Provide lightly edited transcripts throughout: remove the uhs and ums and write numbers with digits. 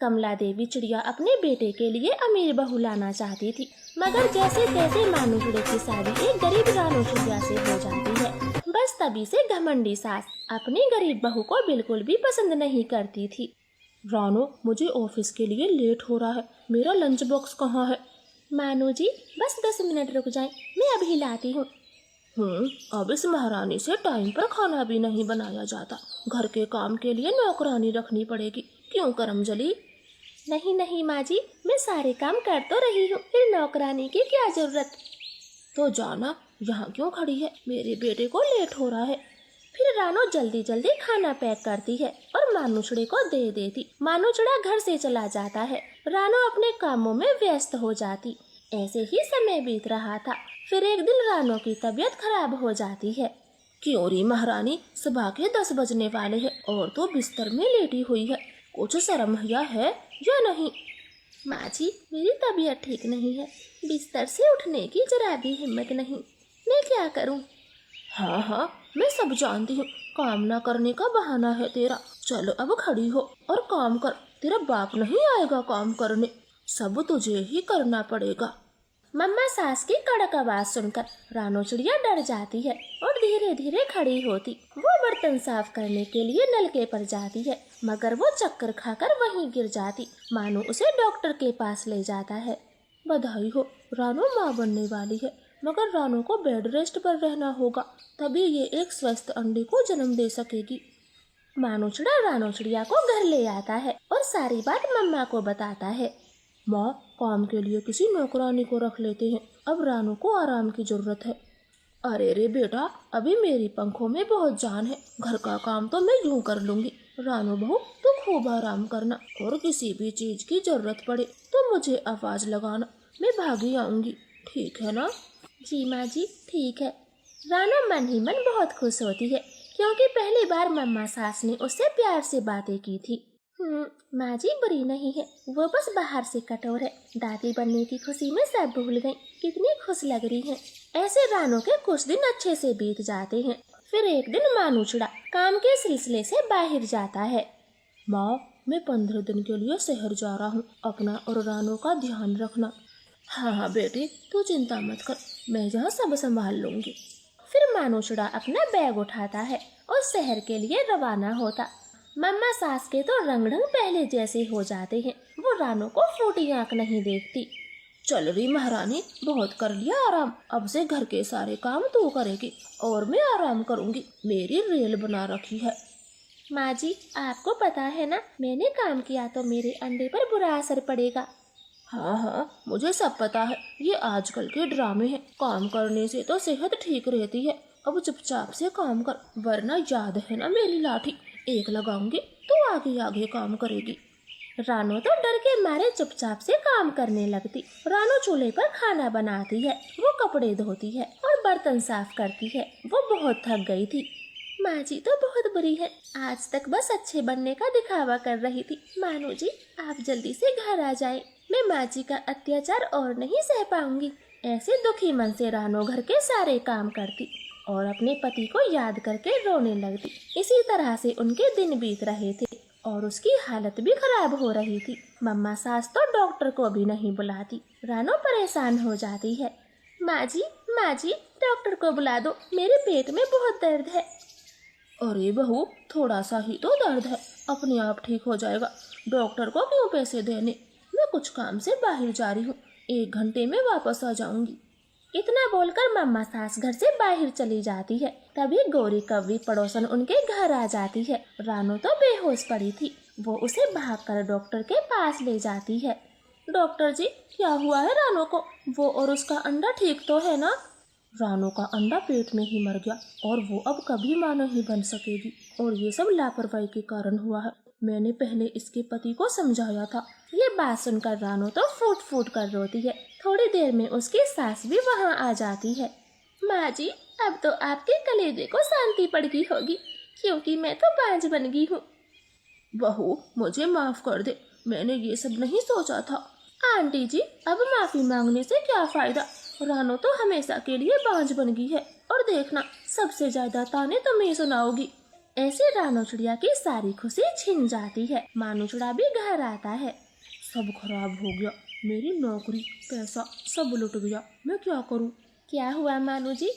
कमला देवी चिड़िया अपने बेटे के लिए अमीर बहू लाना चाहती थी, मगर जैसे तैसे मानू चिड़े की शादी एक गरीब रानू चिड़िया से हो जाती है। बस तभी से घमंडी सास अपनी गरीब बहू को बिल्कुल भी पसंद नहीं करती थी। रानो, मुझे ऑफिस के लिए लेट हो रहा है, मेरा लंच बॉक्स कहाँ है? मानू जी बस 10 मिनट रुक जाएं, मैं अभी लाती हूँ। अब इस महारानी से टाइम पर खाना भी नहीं बनाया जाता, घर के काम के लिए नौकरानी रखनी पड़ेगी। क्यों करमजली? नहीं नहीं माँ जी, मैं सारे काम कर तो रही हूँ, फिर नौकरानी की क्या जरूरत। तो जाना, यहाँ क्यों खड़ी है? मेरे बेटे को लेट हो रहा है। फिर रानो जल्दी जल्दी खाना पैक करती है और मानुचड़े को दे देती। मानुचड़ा घर से चला जाता है, रानो अपने कामों में व्यस्त हो जाती। ऐसे ही समय बीत रहा था। फिर एक दिन रानो की तबीयत खराब हो जाती है। क्यों री महारानी, सुबह के 10 बजने वाले हैं और तो बिस्तर में लेटी हुई है, कुछ शर्म हया है या नहीं? माँ जी मेरी तबीयत ठीक नहीं है, बिस्तर से उठने की जरा भी हिम्मत नहीं, मैं क्या करूँ? हाँ, मैं सब जानती हूँ, काम ना करने का बहाना है तेरा। चलो अब खड़ी हो और काम कर, तेरा बाप नहीं आएगा काम करने, सब तुझे ही करना पड़ेगा। मम्मा सास की कड़क आवाज सुनकर रानो चिड़िया डर जाती है और धीरे धीरे खड़ी होती। वो बर्तन साफ करने के लिए नलके पर जाती है, मगर वो चक्कर खाकर वहीं गिर जाती। मानो उसे डॉक्टर के पास ले जाता है। बधाई हो, रानो माँ बनने वाली है, मगर रानो को बेड रेस्ट पर रहना होगा, तभी ये एक स्वस्थ अंडे को जन्म दे सकेगी। मानुचड़ा रानो चिड़िया को घर ले आता है और सारी बात मम्मा को बताता है। माँ, काम के लिए किसी नौकरानी को रख लेते हैं, अब रानो को आराम की जरूरत है। अरे रे बेटा, अभी मेरी पंखों में बहुत जान है, घर का काम तो मैं यूं कर लूंगी। रानो बहू, तू खूब आराम करना और किसी भी चीज की जरूरत पड़े तो मुझे आवाज लगाना, मैं भागी आऊंगी, ठीक है ना? जी माँ जी, ठीक है। रानो मन ही मन बहुत खुश होती है, क्योंकि पहली बार मम्मा सास ने उससे प्यार से बातें की थी। माँ जी बुरी नहीं है, वो बस बाहर से कठोर है। दादी बनने की खुशी में सब भूल गई, कितनी खुश लग रही है। ऐसे रानो के कुछ दिन अच्छे से बीत जाते हैं। फिर एक दिन मानुचड़ा काम के सिलसिले से बाहर जाता है। माँ, मैं 15 दिन के लिए शहर जा रहा हूँ, अपना और रानो का ध्यान रखना। हाँ बेटी, तू चिंता मत कर, मैं यहाँ सब संभाल लूंगी। फिर मानुचड़ा अपना बैग उठाता है और शहर के लिए रवाना होता। मम्मा सास के तो रंग ढंग पहले जैसे हो जाते हैं, वो रानो को फूटी आंख नहीं देखती। चल रही महारानी, बहुत कर लिया आराम, अब से घर के सारे काम तू करेगी और मैं आराम करूंगी, मेरी रेल बना रखी है। माँ जी आपको पता है ना, मैंने काम किया तो मेरे अंडे पर बुरा असर पड़ेगा। हाँ, मुझे सब पता है, ये आजकल के ड्रामे हैं, काम करने से तो सेहत ठीक रहती है। अब चुपचाप से काम कर, वरना याद है ना मेरी लाठी, एक लगाऊंगी तो आगे आगे काम करेगी। रानो तो डर के मारे चुपचाप से काम करने लगती। रानो चूल्हे पर खाना बनाती है, वो कपड़े धोती है और बर्तन साफ करती है। वो बहुत थक गई थी। माँ जी तो बहुत बुरी है, आज तक बस अच्छे बनने का दिखावा कर रही थी। मानो जी आप जल्दी से घर आ जाएं, मैं माँ जी का अत्याचार और नहीं सह पाऊंगी। ऐसे दुखी मन से रानो घर के सारे काम करती और अपने पति को याद करके रोने लगती। इसी तरह से उनके दिन बीत रहे थे और उसकी हालत भी खराब हो रही थी। मम्मा सास तो डॉक्टर को भी नहीं बुलाती। रानो परेशान हो जाती है। माँ जी डॉक्टर को बुला दो, मेरे पेट में बहुत दर्द है। अरे बहू, थोड़ा सा ही तो दर्द है, अपने आप ठीक हो जाएगा, डॉक्टर को क्यों पैसे देने, मैं कुछ काम से बाहर जा रही हूँ, 1 घंटे में वापस आ जाऊंगी। इतना बोलकर मम्मा सास घर से बाहर चली जाती है। तभी गौरी कव्वी पड़ोसन उनके घर आ जाती है। रानो तो बेहोश पड़ी थी, वो उसे भागकर डॉक्टर के पास ले जाती है। डॉक्टर जी, क्या हुआ है रानो को, वो और उसका अंडा ठीक तो है ना? रानो का अंडा पेट में ही मर गया और वो अब कभी मां नहीं बन सकेगी, और ये सब लापरवाही के कारण हुआ है, मैंने पहले इसके पति को समझाया था। ये बात सुनकर रानो तो फूट फूट कर रोती है। थोड़ी देर में उसकी सास भी वहाँ आ जाती है। माँ जी अब तो आपके कलेजे को शांति पड़ गई होगी, क्योंकि मैं तो बांझ बन गई हूँ। बहू मुझे माफ कर दे, मैंने ये सब नहीं सोचा था। आंटी जी अब माफी मांगने से क्या फायदा, रानो तो हमेशा के लिए बांझ बन गई है, और देखना सबसे ज्यादा ताने तुम्हें सुनाओगी। ऐसे रानो चिड़िया की सारी खुशी छिन जाती है। मानो चिड़ा भी घर आता है। सब खराब हो गया, मेरी नौकरी, पैसा सब लुट गया, मैं क्या करूं? क्या हुआ मानो जी?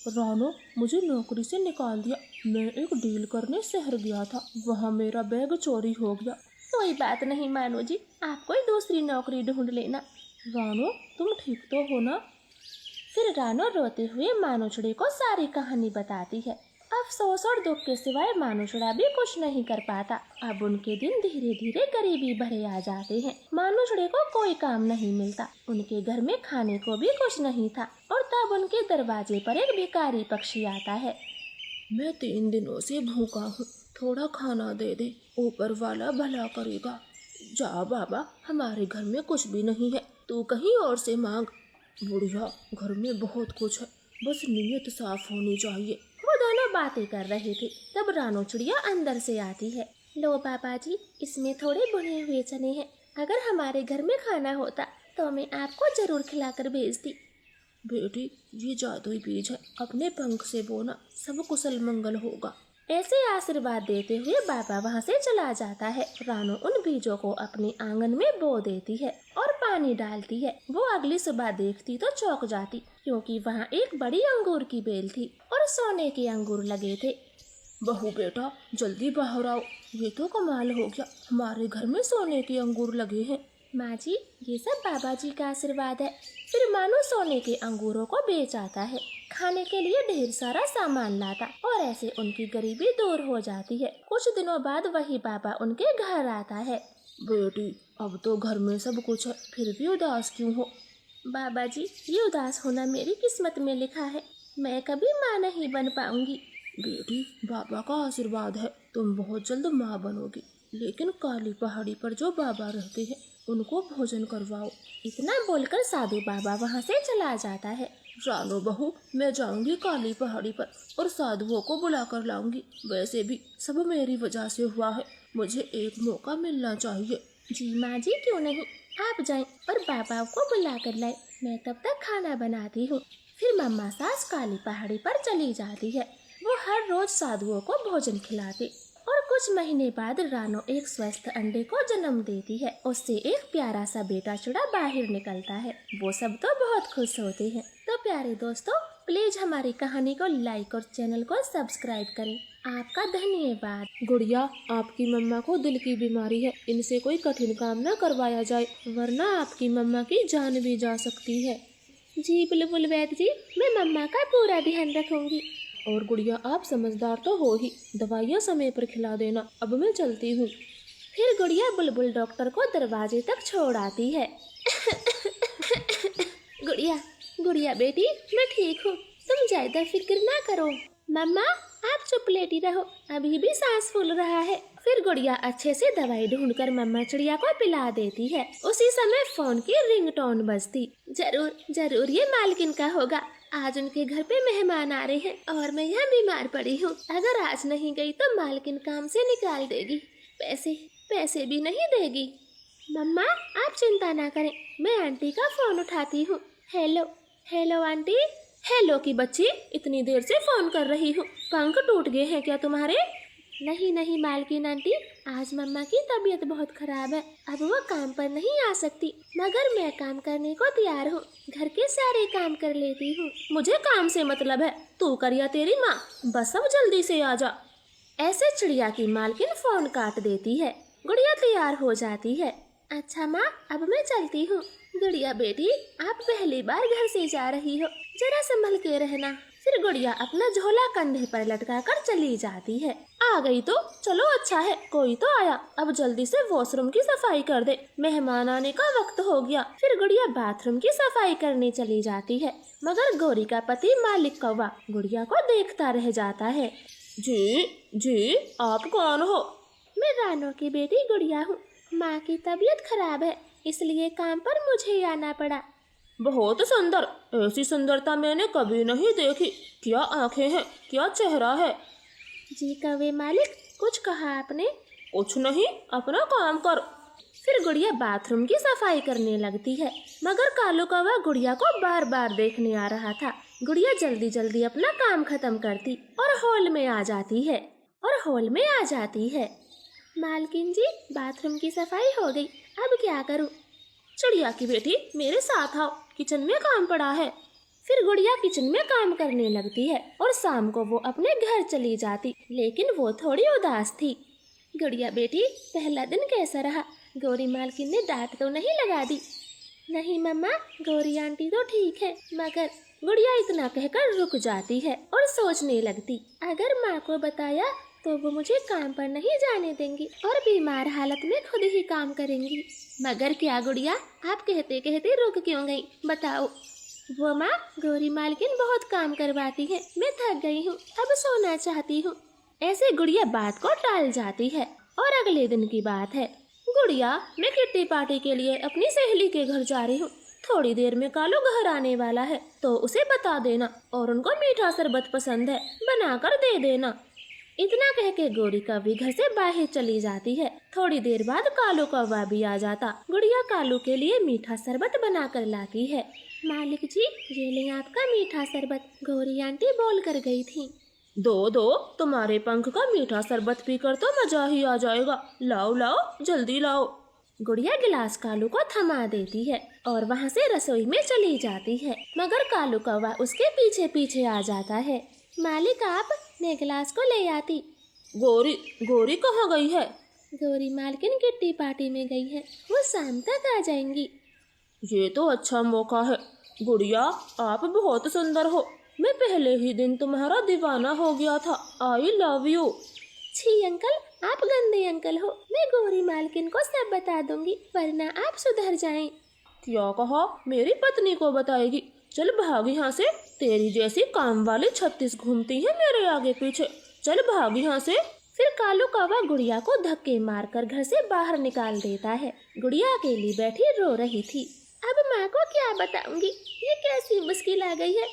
रानो मुझे नौकरी से निकाल दिया। मैं एक डील करने शहर गया था, वहाँ मेरा बैग चोरी हो गया। कोई बात नहीं मानो जी, आप कोई दूसरी नौकरी ढूंढ लेना। रानो तुम ठीक तो हो ना? फिर रानो रोते हुए मानो चिड़े को सारी कहानी बताती है। अफसोस और दुख के सिवाय मानो चिड़ा भी कुछ नहीं कर पाता। अब उनके दिन धीरे धीरे गरीबी भरे आ जाते हैं। मानो चिड़े को कोई काम नहीं मिलता, उनके घर में खाने को भी कुछ नहीं था। और तब उनके दरवाजे पर एक भिखारी पक्षी आता है। मैं 3 दिनों से भूखा हूँ, थोड़ा खाना दे दे, ऊपर वाला भला करेगा। जा बाबा, हमारे घर में कुछ भी नहीं है, तू कहीं और से मांग। बुढ़िया, घर में बहुत कुछ है, बस नीयत साफ होनी चाहिए। वो दोनों बातें कर रहे थे, तब रानो चिड़िया अंदर से आती है। लो बाबा जी, इसमें थोड़े भुने हुए चने हैं। अगर हमारे घर में खाना होता तो मैं आपको जरूर खिलाकर भेजती। बेटी, ये जादुई बीज है, अपने पंख से बोना, सब कुशल मंगल होगा। ऐसे आशीर्वाद देते हुए बाबा वहाँ से चला जाता है। रानो उन बीजों को अपने आंगन में बो देती है और पानी डालती है। वो अगली सुबह देखती तो चौंक जाती, क्योंकि वहाँ एक बड़ी अंगूर की बेल थी और सोने के अंगूर लगे थे। बहू बेटा, जल्दी बाहर आओ, ये तो कमाल हो गया, हमारे घर में सोने के अंगूर लगे हैं। माँ जी, ये सब बाबा जी का आशीर्वाद है। फिर मानो सोने के अंगूरों को बेच आता है, खाने के लिए ढेर सारा सामान लाता और ऐसे उनकी गरीबी दूर हो जाती है। कुछ दिनों बाद वही बाबा उनके घर आता है। बेटी, अब तो घर में सब कुछ है, फिर भी उदास क्यों हो? बाबा जी, ये उदास होना मेरी किस्मत में लिखा है, मैं कभी माँ नहीं बन पाऊंगी। बेटी, बाबा का आशीर्वाद है, तुम बहुत जल्द माँ बनोगी। लेकिन काली पहाड़ी पर जो बाबा रहते हैं, उनको भोजन करवाओ। इतना बोलकर साधु बाबा वहाँ से चला जाता है। रानो बहू, मैं जाऊंगी काली पहाड़ी पर और साधुओं को बुला कर लाऊंगी। वैसे भी सब मेरी वजह से हुआ है, मुझे एक मौका मिलना चाहिए। जी माँ जी, क्यों नहीं, आप जाएं और बाबा को बुला कर लाए, मैं तब तक खाना बनाती हूँ। फिर मम्मा सास काली पहाड़ी पर चली जाती है। वो हर रोज साधुओं को भोजन खिलाते और कुछ महीने बाद रानो एक स्वस्थ अंडे को जन्म देती है। उससे एक प्यारा सा बेटा चिड़ा बाहर निकलता है। वो सब तो बहुत खुश होते हैं। तो प्यारे दोस्तों, प्लीज हमारी कहानी को लाइक और चैनल को सब्सक्राइब करें। आपका धन्यवाद। गुड़िया, आपकी मम्मा को दिल की बीमारी है, इनसे कोई कठिन काम न करवाया जाए, वरना आपकी मम्मा की जान भी जा सकती है। जी बुलबुल वैद्य जी, मैं मम्मा का पूरा ध्यान रखूंगी। और गुड़िया, आप समझदार तो हो ही, दवाइयाँ समय पर खिला देना। अब मैं चलती हूँ। फिर गुड़िया बुलबुल डॉक्टर को दरवाजे तक छोड़ आती है। गुड़िया बेटी, मैं ठीक हूँ, तुम ज्यादा फिक्र ना करो। मम्मा, आप चुप लेटी रहो, अभी भी सांस फूल रहा है। फिर गुड़िया अच्छे से दवाई ढूंढकर मम्मा चिड़िया को पिला देती है। उसी समय फोन की रिंगटोन बजती। जरूर ये मालकिन का होगा। आज उनके घर पे मेहमान आ रहे हैं और मैं यहाँ बीमार पड़ी हूँ। अगर आज नहीं गई तो मालकिन काम से निकाल देगी, पैसे भी नहीं देगी। मम्मा, आप चिंता ना करें, मैं आंटी का फोन उठाती हूँ। Hello aunty. हेलो की बच्ची, इतनी देर से फोन कर रही हूँ, पंख टूट गए हैं क्या तुम्हारे? नहीं मालकिन आंटी, आज मम्मा की तबीयत बहुत खराब है, अब वो काम पर नहीं आ सकती, मगर मैं काम करने को तैयार हूँ, घर के सारे काम कर लेती हूँ। मुझे काम से मतलब है, तू कर या तेरी माँ, बस अब जल्दी से आ जा। ऐसे चिड़िया की मालकिन फोन काट देती है। गुड़िया तैयार हो जाती है। अच्छा माँ, अब मैं चलती हूँ। गुड़िया बेटी, आप पहली बार घर से जा रही हो, जरा संभल के रहना। फिर गुड़िया अपना झोला कंधे पर लटका कर चली जाती है। आ गई तो चलो, अच्छा है, कोई तो आया, अब जल्दी से वॉशरूम की सफाई कर दे, मेहमान आने का वक्त हो गया। फिर गुड़िया बाथरूम की सफाई करने चली जाती है, मगर गौरी का पति मालिक कौवा गुड़िया को देखता रह जाता है। जी, आप कौन हो? मैं रानो की बेटी गुड़िया हूँ। माँ की तबीयत खराब है, इसलिए काम पर मुझे आना पड़ा। बहुत सुंदर, ऐसी सुंदरता मैंने कभी नहीं देखी। क्या आंखें हैं, क्या चेहरा है। जी कौवे मालिक, कुछ कहा आपने? कुछ नहीं, अपना काम कर। फिर गुड़िया बाथरूम की सफाई करने लगती है, मगर कालू कौवा गुड़िया को बार बार देखने आ रहा था। गुड़िया जल्दी जल्दी अपना काम खत्म करती और हॉल में आ जाती है। और हॉल में आ जाती है। मालकिन जी, बाथरूम की सफाई हो गई, अब क्या करूं? चिड़िया की बेटी, मेरे साथ आओ, किचन में काम पड़ा है। फिर गुड़िया किचन में काम करने लगती है और शाम को वो अपने घर चली जाती, लेकिन वो थोड़ी उदास थी। गुड़िया बेटी, पहला दिन कैसा रहा? गौरी मालकिन ने डांट तो नहीं लगा दी? नहीं मम्मा, गौरी आंटी तो ठीक है, मगर गुड़िया इतना कहकर रुक जाती है और सोचने लगती, अगर माँ को बताया तो वो मुझे काम पर नहीं जाने देंगी और बीमार हालत में खुद ही काम करेंगी। मगर क्या गुड़िया, आप कहते कहते रुक क्यों गई, बताओ? वो माँ, गौरी मालकिन बहुत काम करवाती है, मैं थक गई हूँ, अब सोना चाहती हूँ। ऐसे गुड़िया बात को टाल जाती है। और अगले दिन की बात है। गुड़िया, मैं किट्टी पार्टी के लिए अपनी सहेली के घर जा रही हूँ, थोड़ी देर में कालू घर आने वाला है, तो उसे बता देना और उनको मीठा शरबत पसंद है, बनाकर दे देना। इतना कह के गौरी कौवी घर से बाहर चली जाती है। थोड़ी देर बाद कालू कौवा भी आ जाता। गुड़िया कालू के लिए मीठा शरबत बना कर लाती है। मालिक जी, ये ले आपका मीठा शरबत, गौरी आंटी बोल कर गई थी। दो, तुम्हारे पंख का मीठा शरबत पीकर तो मजा ही आ जाएगा, लाओ लाओ, जल्दी लाओ। गुड़िया गिलास कालू को थमा देती है और वहाँ से रसोई में चली जाती है, मगर कालू कौवा उसके पीछे पीछे आ जाता है। मालिक आप, मैं गिलास को ले आती। गौरी कहाँ गई है? गौरी मालकिन किट्टी पार्टी में गई है, वो शाम तक आ जाएंगी। ये तो अच्छा मौका है। गुड़िया, आप बहुत सुंदर हो, मैं पहले ही दिन तुम्हारा दीवाना हो गया था। I love you. छी अंकल, आप गंदे अंकल हो, मैं गौरी मालकिन को सब बता दूंगी, वरना आप सुधर जाएं। क्या कहा? मेरी पत्नी को बताएगी? चल भाग यहाँ से, तेरी जैसी काम वाली 36 घूमती है मेरे आगे पीछे, चल भाग यहाँ से। फिर कालू कौवा गुड़िया को धक्के मारकर घर से बाहर निकाल देता है। गुड़िया अकेली बैठी रो रही थी। अब माँ को क्या बताऊंगी, ये कैसी मुश्किल आ गई है।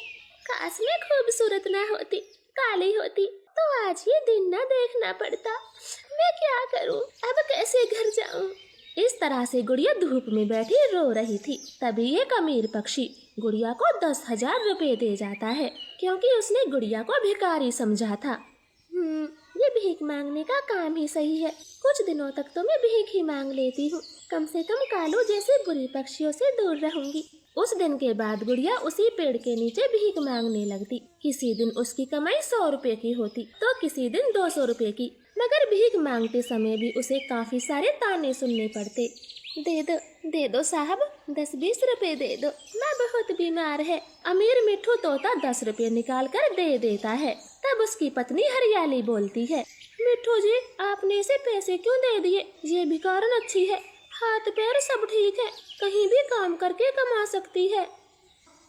काश मैं खूबसूरत ना होती, काली होती, तो आज ये दिन ना देखना पड़ता। मैं क्या करूं, अब कैसे घर जाऊं? इस तरह से गुड़िया धूप में बैठी रो रही थी। तभी एक अमीर पक्षी गुड़िया को 10,000 रुपए दे जाता है, क्योंकि उसने गुड़िया को भिखारी समझा था। ये भीख मांगने का काम ही सही है। कुछ दिनों तक तो मैं भीख ही मांग लेती हूँ, कम से कम कालू जैसे बुरे पक्षियों से दूर रहूंगी। उस दिन के बाद गुड़िया उसी पेड़ के नीचे भीख मांगने लगती। किसी दिन उसकी कमाई 100 रुपए की होती, तो किसी दिन 200 रुपए की। मगर भीख मांगते समय भी उसे काफी सारे ताने सुनने पड़ते। दे दो साहब, 10-20 रुपए दे दो, माँ बहुत बीमार है। अमीर मिठू तोता 10 रुपए निकाल कर दे देता है। तब उसकी पत्नी हरियाली बोलती है, मिठू जी, आपने इसे पैसे क्यों दे दिए? ये भिखारन अच्छी है, हाथ पैर सब ठीक है, कहीं भी काम करके कमा सकती है।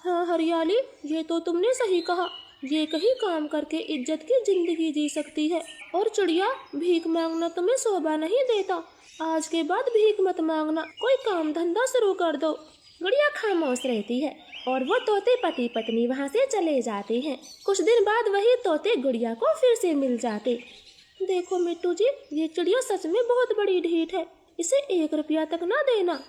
हाँ हरियाली, ये तो तुमने सही कहा, ये कहीं काम करके इज्जत की जिंदगी जी सकती है। और चिड़िया, भीख मांगना तुम्हें शोभा नहीं देता, आज के बाद भीख मत मांगना, कोई काम धंधा शुरू कर दो। गुड़िया खामोश रहती है और वो तोते पति पत्नी वहाँ से चले जाते हैं। कुछ दिन बाद वही तोते गुड़िया को फिर से मिल जाते। देखो मिट्टू जी, ये चिड़िया सच में बहुत बड़ी ढीठ है, इसे 1 रुपया तक ना देना।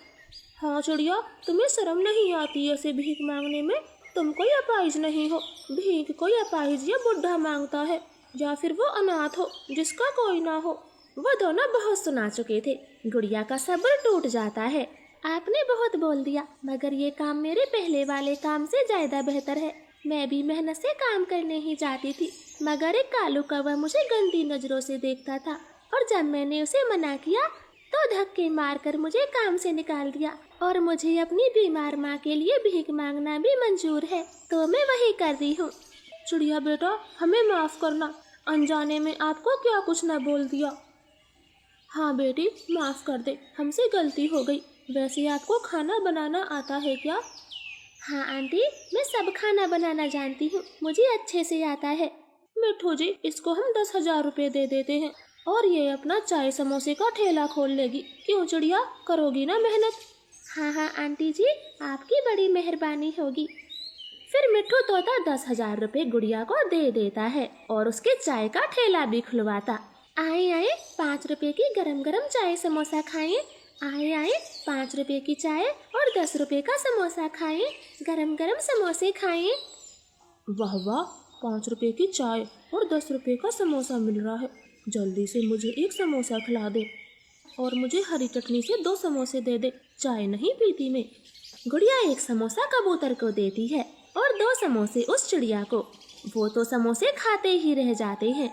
हाँ चिड़िया, तुम्हें शर्म नहीं आती ऐसे भीख मांगने में? तुम कोई अपाहिज नहीं हो, भीख कोई अपाहिज या बुढ़ा मांगता है, या फिर वो अनाथ हो जिसका कोई ना हो। वो दोनों बहुत सुना चुके थे। गुड़िया का सब्र टूट जाता है। आपने बहुत बोल दिया, मगर ये काम मेरे पहले वाले काम से ज्यादा बेहतर है। मैं भी मेहनत से काम करने ही जाती थी, मगर एक कालू कौवा मुझे गंदी नजरों से देखता था, और जब मैंने उसे मना किया तो धक्के मारकर मुझे काम से निकाल दिया। और मुझे अपनी बीमार माँ के लिए भीख मांगना भी मंजूर है, तो मैं वही कर रही हूँ। चिड़िया बेटा, हमें माफ करना, अनजाने में आपको क्या कुछ न बोल दिया। हाँ बेटी, माफ कर दे, हमसे गलती हो गई। वैसे आपको खाना बनाना आता है क्या? हाँ आंटी, मैं सब खाना बनाना जानती हूँ, मुझे अच्छे से आता है। मिठू जी, इसको हम 10,000 रुपए दे देते हैं और ये अपना चाय समोसे का ठेला खोल लेगी। क्यों चिड़िया, करोगी ना मेहनत? हाँ आंटी जी, आपकी बड़ी मेहरबानी होगी। फिर मिठू तोता 10,000 रुपए गुड़िया को दे देता है और उसके चाय का ठेला भी खुलवाता। आए 5 रुपए की गरम गरम चाय समोसा खाएं। आए 5 रुपए की चाय और 10 रुपए का समोसा खाएं, गरम गरम समोसे खाएं। वाह वाह, 5 रुपए की चाय और 10 रुपए का समोसा मिल रहा है, जल्दी से मुझे एक समोसा खिला दे और मुझे हरी चटनी से 2 समोसे दे दे, चाय नहीं पीती मैं। गुड़िया एक समोसा कबूतर को देती है और 2 समोसे उस चिड़िया को। वो तो समोसे खाते ही रह जाते हैं।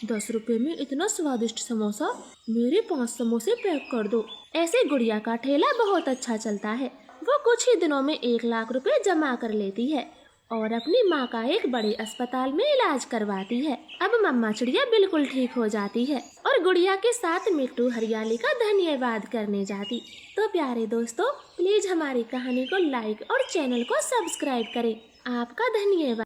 10 रुपए में इतना स्वादिष्ट समोसा, मेरे 5 समोसे पैक कर दो। ऐसे गुड़िया का ठेला बहुत अच्छा चलता है। वो कुछ ही दिनों में 1 लाख रुपए जमा कर लेती है और अपनी माँ का एक बड़े अस्पताल में इलाज करवाती है। अब मम्मा चिड़िया बिल्कुल ठीक हो जाती है और गुड़िया के साथ मिट्टू हरियाली का धन्यवाद करने जाती। तो प्यारे दोस्तों, प्लीज हमारी कहानी को लाइक और चैनल को सब्सक्राइब करें। आपका धन्यवाद।